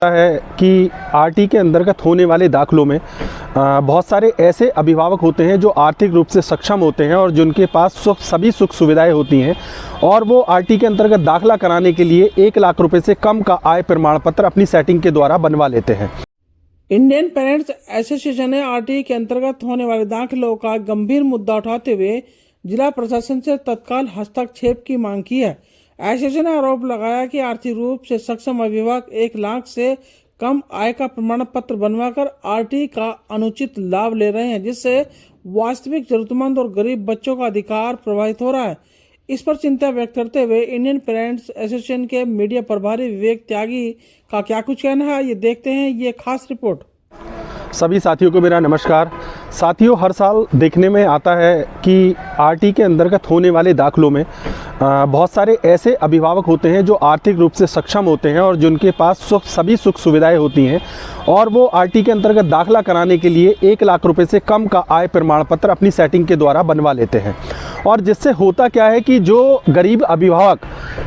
है कि आरटी के अंतर्गत होने वाले दाखिलों में बहुत सारे ऐसे अभिभावक होते हैं जो आर्थिक रूप से सक्षम होते हैं और जिनके पास सभी सुख सुविधाएं होती हैं और वो आरटी के अंतर्गत दाखिला कराने के लिए 1 लाख रुपए से कम का आय प्रमाण पत्र अपनी सेटिंग के द्वारा बनवा लेते हैं। इंडियन पेरेंट्स एसोसिएशन ने आरटी के अंतर्गत होने वाले दाखिलों का गंभीर मुद्दा उठाते हुए जिला प्रशासन से तत्काल हस्तक्षेप की मांग की है। एसोसिएशन ने आरोप लगाया कि आर्थिक रूप से सक्षम अभिभावक 1 लाख से कम आय का प्रमाण पत्र बनवाकर आरटी का अनुचित लाभ ले रहे हैं, जिससे वास्तविक जरूरतमंद और गरीब बच्चों का अधिकार प्रभावित हो रहा है। इस पर चिंता व्यक्त करते हुए इंडियन पेरेंट्स एसोसिएशन के मीडिया प्रभारी विवेक त्यागी का क्या कुछ कहना है, ये देखते हैं ये खास रिपोर्ट। सभी साथियों को मेरा नमस्कार। साथियों, हर साल देखने में आता है कि आरटी के अंतर्गत होने वाले दाखिलों में बहुत सारे ऐसे अभिभावक होते हैं जो आर्थिक रूप से सक्षम होते हैं और जिनके पास सभी सुख सुविधाएं होती हैं और वो आरटी के अंतर्गत दाखिला कराने के लिए 1 लाख रुपए से कम का आय प्रमाण पत्र अपनी सेटिंग के द्वारा बनवा लेते हैं। और जिससे होता क्या है कि जो गरीब अभिभावक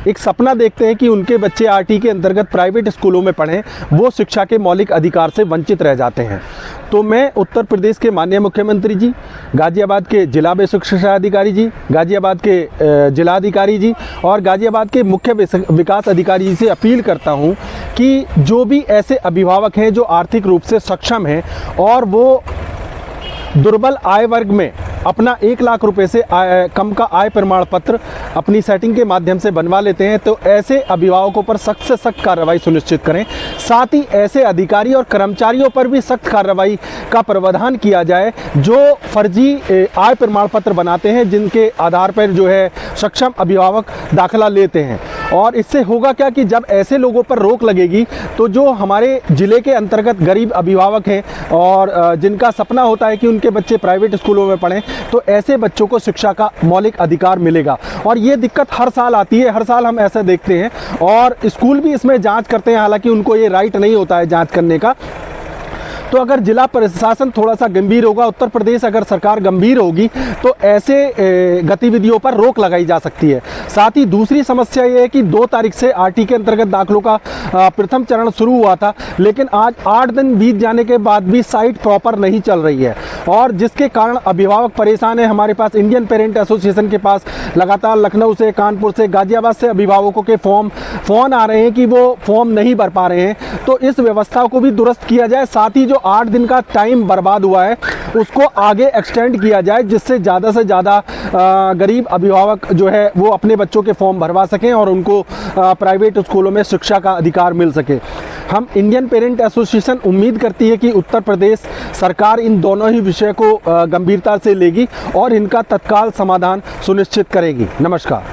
एक सपना देखते हैं कि उनके बच्चे आरटी के अंतर्गत प्राइवेट स्कूलों में पढ़ें, वो शिक्षा के मौलिक अधिकार से वंचित रह जाते हैं। तो मैं उत्तर प्रदेश के माननीय मुख्यमंत्री जी, गाजियाबाद के जिला बेसिक शिक्षा अधिकारी जी, गाजियाबाद के जिलाधिकारी जी और गाजियाबाद के मुख्य विकास अधिकारी जी से अपील करता हूं कि जो भी ऐसे अभिभावक हैं जो आर्थिक रूप से सक्षम हैं और वो दुर्बल आय वर्ग में अपना 1 लाख रुपए से कम का आय प्रमाण पत्र अपनी सेटिंग के माध्यम से बनवा लेते हैं, तो ऐसे अभिभावकों पर सख्त से सख्त कार्रवाई सुनिश्चित करें। साथ ही ऐसे अधिकारी और कर्मचारियों पर भी सख्त कार्रवाई का प्रावधान किया जाए जो फर्जी आय प्रमाण पत्र बनाते हैं, जिनके आधार पर जो है सक्षम अभिभावक दाखिला लेते हैं। और इससे होगा क्या कि जब ऐसे लोगों पर रोक लगेगी तो जो हमारे ज़िले के अंतर्गत गरीब अभिभावक हैं और जिनका सपना होता है कि उनके बच्चे प्राइवेट स्कूलों में पढ़ें, तो ऐसे बच्चों को शिक्षा का मौलिक अधिकार मिलेगा। और ये दिक्कत हर साल आती है, हर साल हम ऐसा देखते हैं और स्कूल भी इसमें जांच करते हैं, हालांकि उनको ये राइट नहीं होता है जांच करने का। तो अगर जिला प्रशासन थोड़ा सा गंभीर होगा, उत्तर प्रदेश अगर सरकार गंभीर होगी तो ऐसे गतिविधियों पर रोक लगाई जा सकती है। साथ ही दूसरी समस्या ये है कि 2 तारीख से आरटी के अंतर्गत दाखिलों का प्रथम चरण शुरू हुआ था, लेकिन आज 8 दिन बीत जाने के बाद भी साइट प्रॉपर नहीं चल रही है और जिसके कारण अभिभावक परेशान है। हमारे पास इंडियन पेरेंट एसोसिएशन के पास लगातार लखनऊ से, कानपुर से, गाजियाबाद से अभिभावकों के फ़ोन आ रहे हैं कि वो फॉर्म नहीं भर पा रहे हैं। तो इस व्यवस्था को भी दुरुस्त किया जाए। साथ ही जो 8 दिन का टाइम बर्बाद हुआ है उसको आगे एक्सटेंड किया जाए, जिससे ज़्यादा से ज़्यादा गरीब अभिभावक जो है वो अपने बच्चों के फॉर्म भरवा सकें और उनको प्राइवेट स्कूलों में शिक्षा का अधिकार मिल सके। हम इंडियन पेरेंट एसोसिएशन उम्मीद करती है कि उत्तर प्रदेश सरकार इन दोनों ही विषय को गंभीरता से लेगी और इनका तत्काल समाधान सुनिश्चित करेगी। नमस्कार।